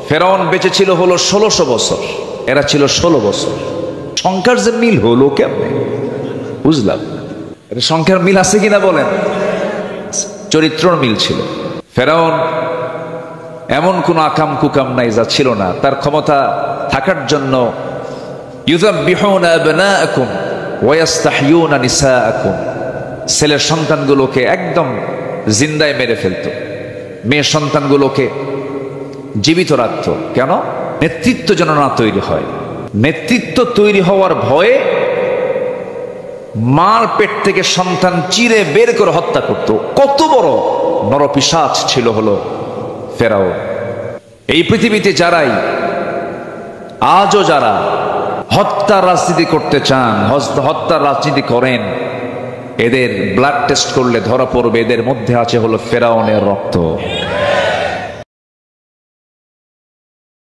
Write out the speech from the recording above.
ফেরাউন বেঁচে ছিল হলো 1600 বছর, এরা ছিল 16 বছর। সংখ্যার যে মিল হলো কেমনে বুঝলাম। এটা সংখ্যার মিল আছে কিনা বলেন? চরিত্রর মিল ছিল। ফেরাউন এমন কোন আকাম কুকাম নাই যা ছিল না। তার ক্ষমতা থাকার জন্য ইউযাব্বিহুনা আবনাআকুম ওয়া ইস্তাহয়ুনা নিসাআকুম, ছেলের সন্তানগুলোকে একদম জিন্দায় মেরে ফেলতো, মেয়ে সন্তানগুলোকে জীবিত রাখত। কেন? নেতৃত্ব যেন না তৈরি হয়। নেতৃত্ব তৈরি হওয়ার ভয়ে মার পেট থেকে সন্তান চিরে বের করে হত্যা করত। কত বড় নরপিশাচ ছিল হলো ফেরাউন। এই পৃথিবীতে যারাই আজও যারা হত্যার রাজনীতি করতে চান, হত্যার রাজনীতি করেন, এদের ব্লাড টেস্ট করলে ধরা পড়বে এদের মধ্যে আছে হলো ফেরাউনের রক্ত।